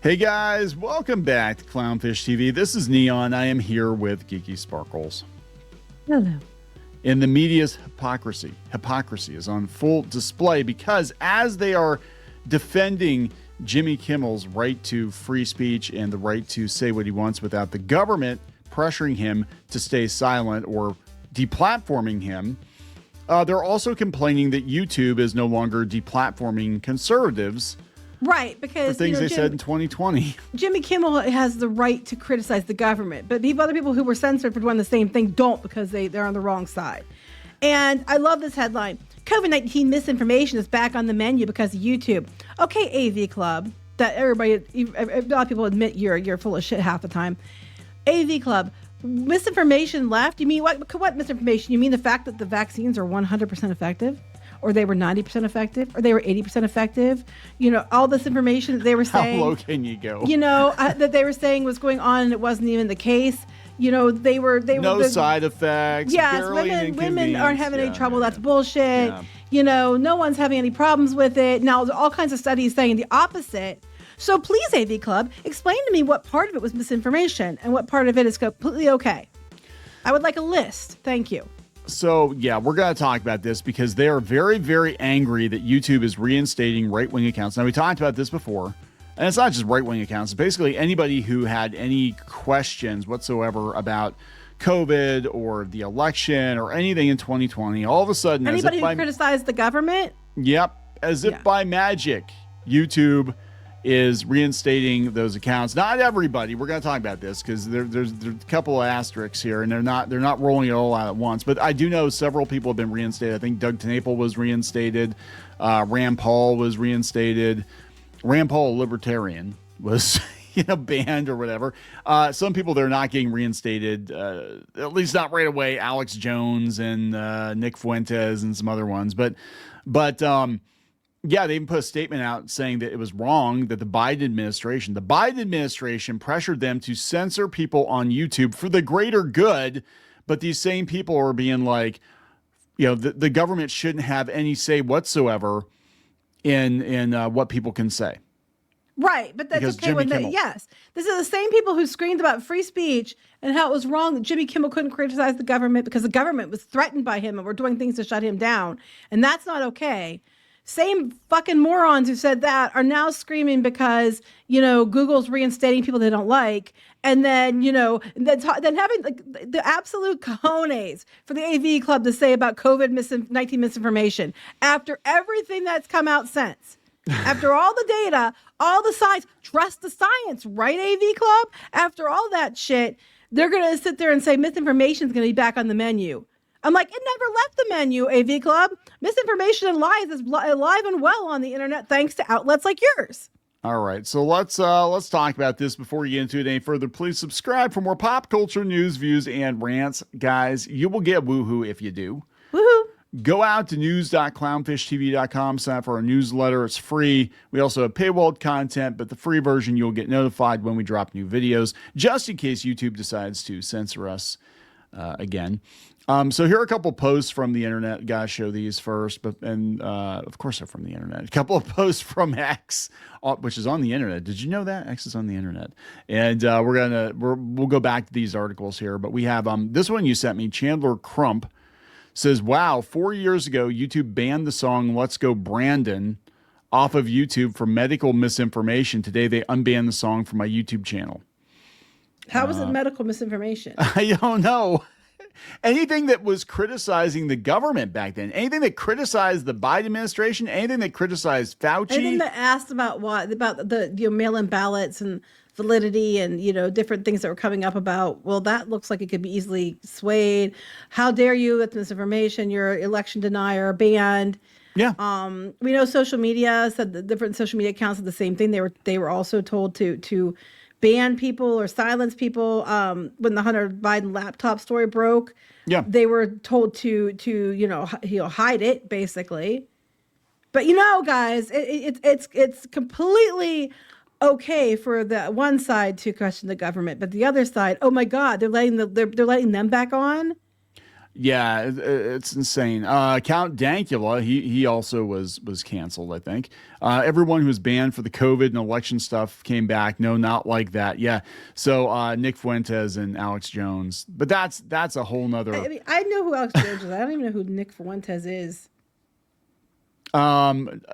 Hey guys, welcome back to Clownfish TV. This is Kneon. I am here with Geeky Sparkles. Hello. In the media's hypocrisy is on full display because as they are defending Jimmy Kimmel's right to free speech and the right to say what he wants without the government pressuring him to stay silent or deplatforming him, they're also complaining that YouTube is no longer deplatforming conservatives. Right, because for things they said in 2020. Jimmy Kimmel has the right to criticize the government, but other people who were censored for doing the same thing don't because they're on the wrong side. And I love this headline. COVID-19 misinformation is back on the menu because of YouTube. Okay, AV Club, that a lot of people admit you're full of shit half the time. AV Club, misinformation left? You mean what misinformation? You mean the fact that the vaccines are 100% effective? Or they were 90% effective, or they were 80% effective. You know, all this information that they were saying. How low can you go? You know, that they were saying was going on and it wasn't even the case. You know, they were no side effects. Yes, women aren't having any trouble. That's bullshit. Yeah. You know, no one's having any problems with it. Now, there's all kinds of studies saying the opposite. So please, AV Club, explain to me what part of it was misinformation and what part of it is completely okay. I would like a list. Thank you. So, yeah, we're going to talk about this because they are very, very angry that YouTube is reinstating right-wing accounts. Now, we talked about this before, and it's not just right-wing accounts. It's basically anybody who had any questions whatsoever about COVID or the election or anything in 2020, all of a sudden... Anybody who criticized the government? Yep. As if by magic, YouTube is reinstating those accounts. Not everybody. We're going to talk about this because there's a couple of asterisks here, and they're not rolling it all out at once. But I do know several people have been reinstated. I think Doug Tenaple was reinstated. Rand Paul was reinstated. Rand Paul, a libertarian, was banned or whatever. Some people, they're not getting reinstated, at least not right away. Alex Jones and Nick Fuentes and some other ones. But yeah, they even put a statement out saying that it was wrong that the Biden administration pressured them to censor people on YouTube for the greater good. But these same people are being like, the government shouldn't have any say whatsoever in what people can say. Right, but that's because okay Jimmy with Kimmel. it. Yes, this is the same people who screamed about free speech and how it was wrong that Jimmy Kimmel couldn't criticize the government because the government was threatened by him and were doing things to shut him down, and that's not okay. Same fucking morons who said that are now screaming because, Google's reinstating people they don't like. And then, then having the absolute cojones for the AV Club to say about COVID-19 misinformation after everything that's come out since. After all the data, all the science, trust the science, right, AV Club? After all that shit, they're going to sit there and say misinformation is going to be back on the menu. I'm like, it never left the menu, AV Club. Misinformation and lies is alive and well on the internet thanks to outlets like yours. All right, so let's talk about this before we get into it any further. Please subscribe for more pop culture news, views, and rants. Guys, you will get woohoo if you do. Woohoo. Go out to news.clownfishtv.com, sign up for our newsletter. It's free. We also have paywalled content, but the free version, you'll get notified when we drop new videos, just in case YouTube decides to censor us again. So here are a couple posts from the internet. Gotta show these first, of course they're from the internet. A couple of posts from X, which is on the internet. Did you know that X is on the internet? And we'll go back to these articles here, but we have this one you sent me. Chandler Crump says, "Wow, 4 years ago YouTube banned the song "Let's Go Brandon" off of YouTube for medical misinformation. Today they unbanned the song from my YouTube channel." How was it medical misinformation? I don't know. Anything that was criticizing the government back then, anything that criticized the Biden administration, anything that criticized Fauci. Anything that asked about the mail-in ballots and validity and, different things that were coming up about, well, that looks like it could be easily swayed. How dare you with misinformation? You're an election denier, banned. Yeah. We know social media said the different social media accounts did the same thing. They were also told to ban people or silence people. When the Hunter Biden laptop story broke, they were told to hide it basically. But guys, it's completely okay for the one side to question the government, but the other side, oh my God, they're letting them back on. Yeah, it's insane. Count Dankula, he also was canceled, I think. Everyone who was banned for the COVID and election stuff came back. No, not like that. Yeah. So Nick Fuentes and Alex Jones. But that's a whole nother. I mean, I know who Alex Jones is. I don't even know who Nick Fuentes is.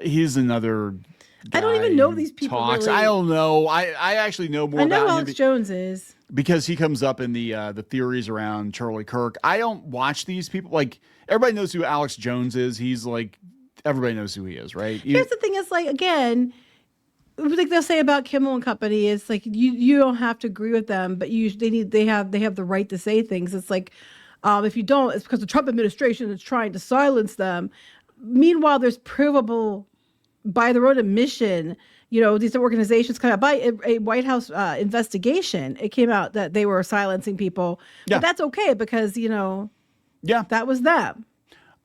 He's another guy. I don't even know these people. Talks. Really. I don't know. I actually know more I know about who Alex Jones is. because he comes up in the theories around Charlie Kirk. I don't watch these people. Like, everybody knows who Alex Jones is. He's like, everybody knows who he is, right? Here's the thing: is like, again, like they'll say about Kimmel and Company, it's like you don't have to agree with them, but they have the right to say things. It's like, if you don't, it's because the Trump administration is trying to silence them. Meanwhile, there's provable by their own admission. These organizations come out by a White House investigation. It came out that they were silencing people. Yeah. But that's okay because, that was them.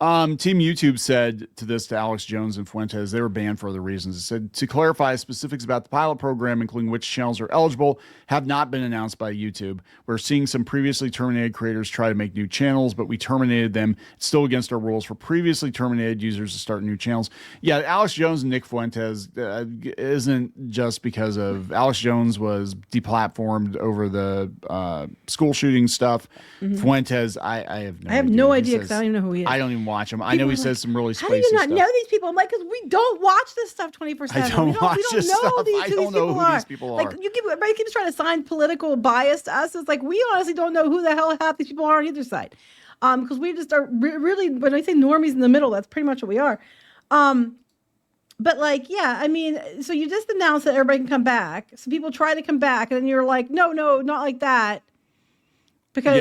Team YouTube said to Alex Jones and Fuentes, they were banned for other reasons. It said, to clarify, specifics about the pilot program, including which channels are eligible, have not been announced by YouTube. We're seeing some previously terminated creators try to make new channels, but we terminated them. It's still against our rules for previously terminated users to start new channels. Yeah, Alex Jones and Nick Fuentes isn't just because of Alex Jones was deplatformed over the school shooting stuff. Mm-hmm. Fuentes, I have no idea because I don't even know who he is. I don't even watch him. I know he says some really spicy stuff. How do you not know these people? I'm like, because we don't watch this stuff 24/7. I don't watch this stuff. I don't know who these people are. Like, everybody keeps trying to assign political bias to us. It's like, we honestly don't know who the hell half these people are on either side. Because we just are really, when I say normies in the middle, that's pretty much what we are. But like, yeah, I mean, so you just announced that everybody can come back. So people try to come back, and then you're like, no, not like that. Because,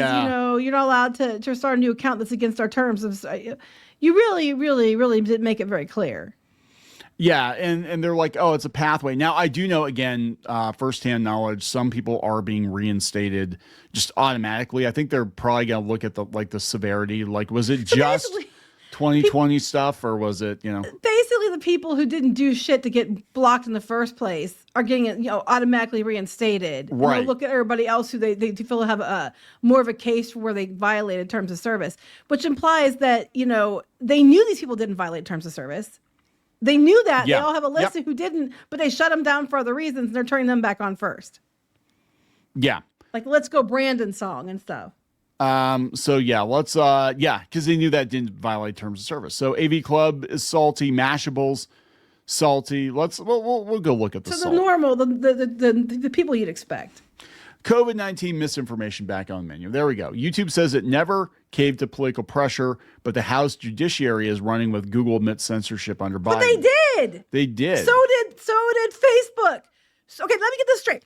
you're not allowed to start a new account that's against our terms. You really, really, really didn't make it very clear. Yeah, and they're like, oh, it's a pathway. Now, I do know, again, firsthand knowledge, some people are being reinstated just automatically. I think they're probably going to look at the severity. Like, was it just 2020 stuff, or was it, Basically, the people who didn't do shit to get blocked in the first place are getting, automatically reinstated. Right. And look at everybody else who they feel have more of a case for where they violated terms of service, which implies that, they knew these people didn't violate terms of service. They knew that. Yeah. They all have a list of who didn't, but they shut them down for other reasons, and they're turning them back on first. Yeah. Like, Let's Go Brandon song and stuff. So yeah, let's because they knew that didn't violate terms of service. So AV Club is salty, Mashables salty. We'll go look at the salt. So the normal, the people you'd expect. COVID-19 misinformation back on the menu. There we go. YouTube says it never caved to political pressure, but the House Judiciary is running with Google admits censorship under Biden. But they did. They did. So did Facebook. So, okay, let me get this straight.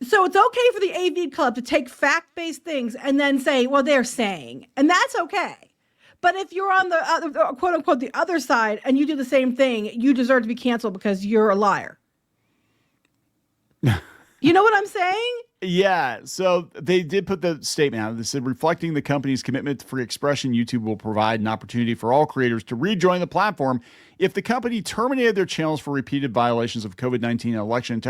So it's okay for the AV Club to take fact-based things and then say, well, they're saying, and that's okay. But if you're on the other, quote unquote, the other side and you do the same thing, you deserve to be canceled because you're a liar. You know what I'm saying? Yeah. So they did put the statement out. They said, reflecting the company's commitment to free expression, YouTube will provide an opportunity for all creators to rejoin the platform if the company terminated their channels for repeated violations of COVID-19 election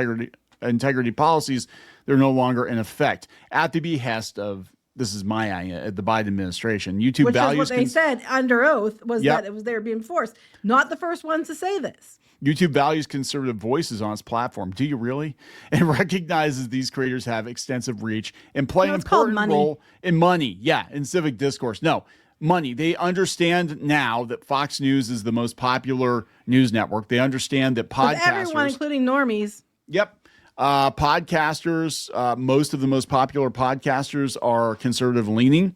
integrity policies. They're no longer in effect at the behest of, this is my idea, the Biden administration. YouTube Which values is what they said under oath was that it was they were being forced. Not the first ones to say this. YouTube values conservative voices on its platform. Do you really? And recognizes these creators have extensive reach and play an important role in money. Yeah, in civic discourse. No, money. They understand now that Fox News is the most popular news network. They understand that podcasters, with everyone, including normies. Yep. Podcasters, most of the most popular podcasters are conservative leaning.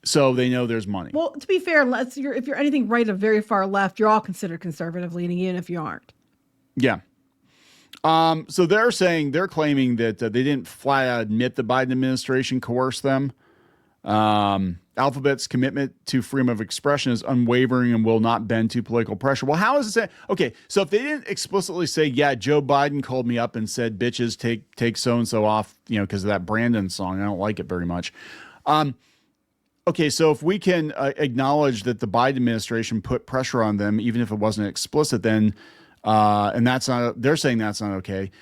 So they know there's money. Well, to be fair, if you're anything right or very far left, you're all considered conservative leaning, even if you aren't. Yeah. So they're claiming that they didn't flat out admit the Biden administration coerced them. Alphabet's commitment to freedom of expression is unwavering and will not bend to political pressure. Well, how is it say? Okay, so if they didn't explicitly say, yeah, Joe Biden called me up and said, bitches, take so-and-so off, because of that Brandon song. I don't like it very much. Okay, so if we can acknowledge that the Biden administration put pressure on them, even if it wasn't explicit, then, and that's not, they're saying that's not okay.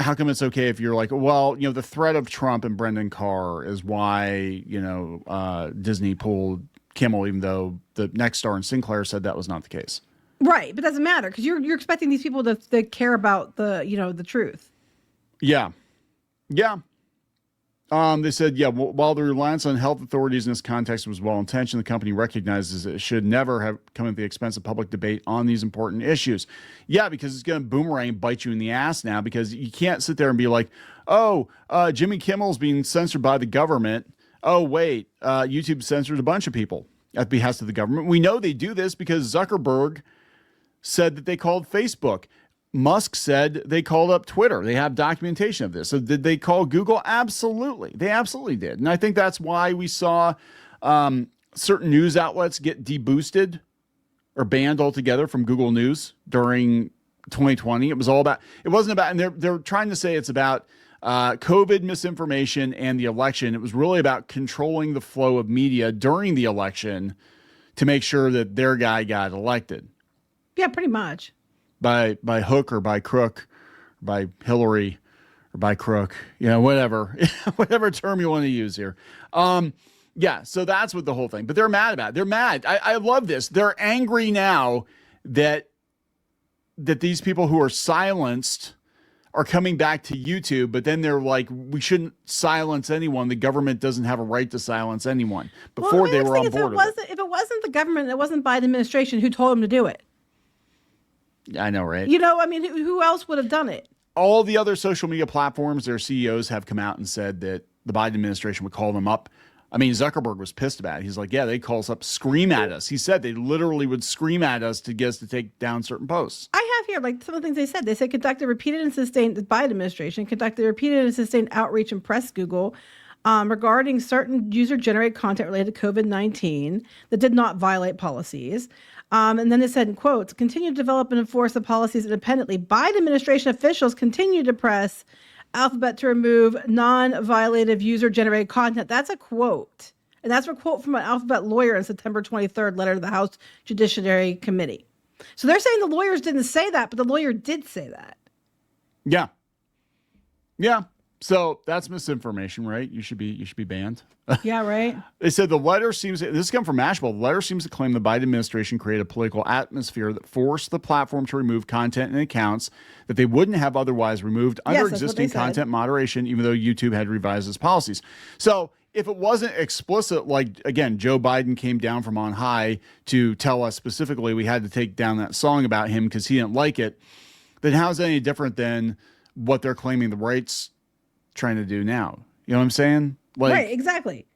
how come it's okay if you're like, well, the threat of Trump and Brendan Carr is why, Disney pulled Kimmel, even though the next star and Sinclair said that was not the case. Right. But it doesn't matter because you're expecting these people to care about the truth. Yeah. Yeah. They said, while the reliance on health authorities in this context was well-intentioned, the company recognizes it should never have come at the expense of public debate on these important issues. Yeah, because it's going to boomerang and bite you in the ass now, because you can't sit there and be like, Jimmy Kimmel's being censored by the government. Oh, wait, YouTube censors a bunch of people at the behest of the government. We know they do this because Zuckerberg said that they called Facebook. Musk said they called up Twitter. They have documentation of this. So did they call Google? Absolutely. They absolutely did. And I think that's why we saw certain news outlets get deboosted or banned altogether from Google News during 2020. It wasn't about, and they're trying to say it's about COVID misinformation and the election. It was really about controlling the flow of media during the election to make sure that their guy got elected. Yeah, pretty much. By hook or by crook, or by Hillary or by crook, whatever term you want to use here. So that's what the whole thing, but they're mad about it. They're mad. I love this. They're angry now that these people who are silenced are coming back to YouTube, but then they're like, we shouldn't silence anyone. The government doesn't have a right to silence anyone. Before they were on board with it. If it wasn't the government, it wasn't Biden administration who told them to do it. I know, right? Who else would have done it? All the other social media platforms, their CEOs have come out and said that the Biden administration would call them up. I mean, Zuckerberg was pissed about it. He's like, yeah, they call us up, scream at us. He said they literally would scream at us to get us to take down certain posts. I have here, like some of the things they said. They said conducted repeated and sustained, the Biden administration conducted repeated and sustained outreach and press Google regarding certain user-generated content related to COVID-19 that did not violate policies. And then it said, in quotes, continue to develop and enforce the policies independently. Biden administration officials continue to press Alphabet to remove non-violative user-generated content. That's a quote. And that's a quote from an Alphabet lawyer in September 23rd letter to the House Judiciary Committee. So they're saying the lawyers didn't say that, but the lawyer did say that. Yeah. Yeah. So that's misinformation, right? You should be banned. Yeah, right. They said the letter seems, this comes from Mashable, the letter seems to claim the Biden administration created a political atmosphere that forced the platform to remove content and accounts that they wouldn't have otherwise removed under existing content moderation, even though YouTube had revised its policies. So if it wasn't explicit, like, again, Joe Biden came down from on high to tell us specifically we had to take down that song about him because he didn't like it, then how is that any different than what they're claiming the rights trying to do now? You know what I'm saying? Like, right, exactly.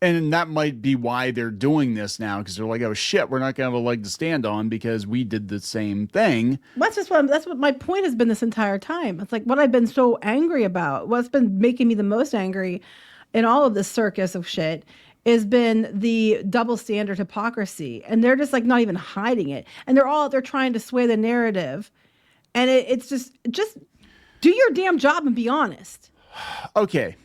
And that might be why they're doing this now, because they're like, oh shit, we're not gonna have a leg to stand on because we did the same thing. That's what my point has been this entire time. It's like what I've been so angry about, what's been making me the most angry in all of this circus of shit has been the double standard hypocrisy. And they're just like not even hiding it. And they're trying to sway the narrative. And it's just do your damn job and be honest. Okay.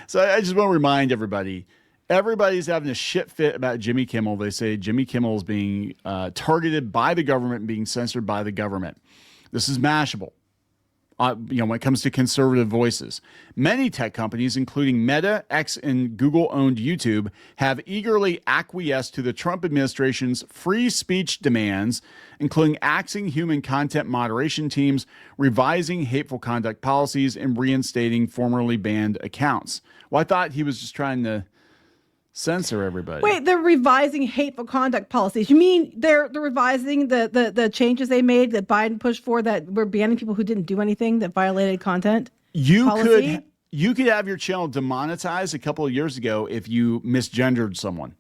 So I just want to remind everybody's having a shit fit about Jimmy Kimmel. They say Jimmy Kimmel is being targeted by the government and being censored by the government. This is Mashable. When it comes to conservative voices, many tech companies, including Meta, X, and Google-owned YouTube, have eagerly acquiesced to the Trump administration's free speech demands, including axing human content moderation teams, revising hateful conduct policies, and reinstating formerly banned accounts. Well, I thought he was just trying to censor everybody. Wait, they're revising hateful conduct policies. You mean they're revising the changes they made that Biden pushed for that were banning people who didn't do anything that violated content? You could have your channel demonetized a couple of years ago if you misgendered someone.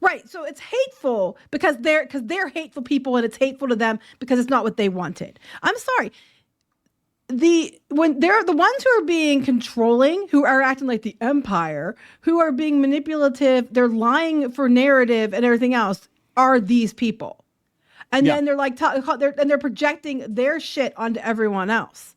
Right. So it's hateful because they're hateful people, and it's hateful to them because it's not what they wanted. I'm sorry. When they're the ones who are being controlling, who are acting like the empire, who are being manipulative, they're lying for narrative and everything else, are these people. And then they're like, they're projecting their shit onto everyone else.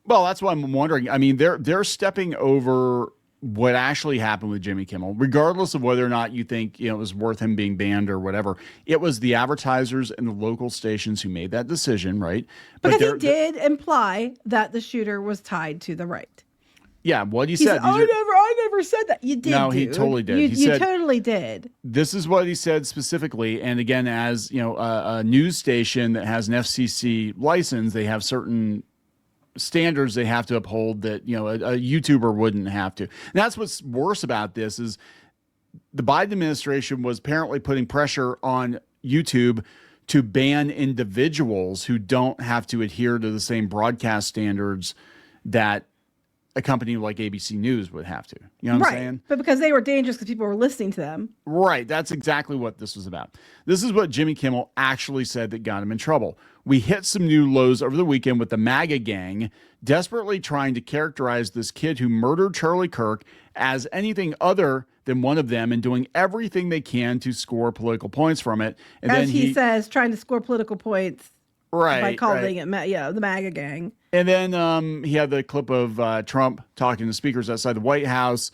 Well, that's why I'm wondering. I mean, they're stepping over what actually happened with Jimmy Kimmel, regardless of whether or not you think it was worth him being banned or whatever. It was the advertisers and the local stations who made that decision, right? Because he did imply that the shooter was tied to the right. Yeah, what he said. I never said that. You did. No, dude. he totally did. You, He said, totally did. This is what he said specifically. And again, as a news station that has an FCC license, they have certain standards they have to uphold that a YouTuber wouldn't have to. And that's what's worse about this is the Biden administration was apparently putting pressure on YouTube to ban individuals who don't have to adhere to the same broadcast standards that a company like ABC News would have to. You know what I'm saying? But because they were dangerous because people were listening to them. Right. That's exactly what this was about. This is what Jimmy Kimmel actually said that got him in trouble. We hit some new lows over the weekend with the MAGA gang desperately trying to characterize this kid who murdered Charlie Kirk as anything other than one of them and doing everything they can to score political points from it. And as then he says, trying to score political points by calling it the MAGA gang. And then he had the clip of Trump talking to speakers outside the White House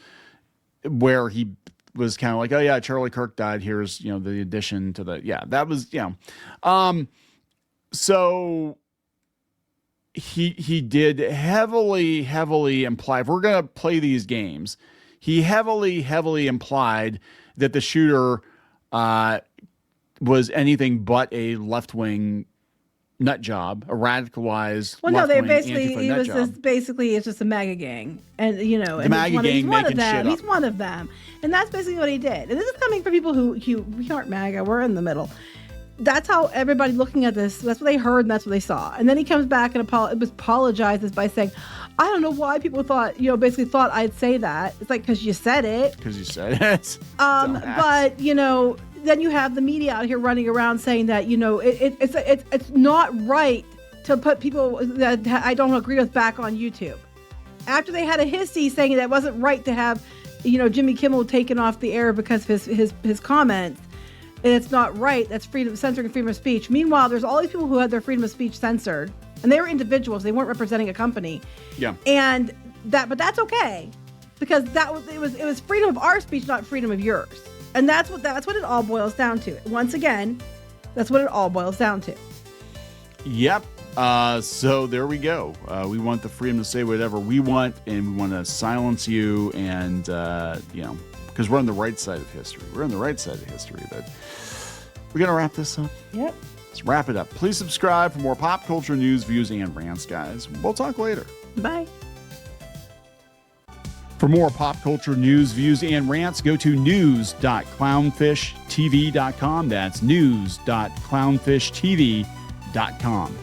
where he was kind of like, oh, yeah, Charlie Kirk died. Here's, the addition to that was, so he did heavily imply, if we're going to play these games, he heavily implied that the shooter was anything but a left-wing nut job, a radicalized. Well, no, they basically it's just a MAGA gang, and the MAGA gang he's one of making them. shit up. He's one of them, and that's basically what he did. And this is coming from people who we aren't MAGA, we're in the middle. That's how everybody looking at this. That's what they heard, and that's what they saw. And then he comes back and apologizes by saying, "I don't know why people thought, basically thought I'd say that." It's like because you said it. Because you said it. But then you have the media out here running around saying that it's not right to put people that I don't agree with back on YouTube. After they had a hissy saying that it wasn't right to have Jimmy Kimmel taken off the air because of his comments, and it's not right. That's censoring freedom of speech. Meanwhile, there's all these people who had their freedom of speech censored, and they were individuals. They weren't representing a company. Yeah. But that's okay because it was freedom of our speech, not freedom of yours. And that's what it all boils down to. Once again, that's what it all boils down to. Yep. So there we go. We want the freedom to say whatever we want, and we want to silence you. And, because we're on the right side of history. We're on the right side of history. But we're going to wrap this up. Yep. Let's wrap it up. Please subscribe for more pop culture news, views, and rants, guys. We'll talk later. Bye. For more pop culture news, views, and rants, go to news.clownfishtv.com. That's news.clownfishtv.com.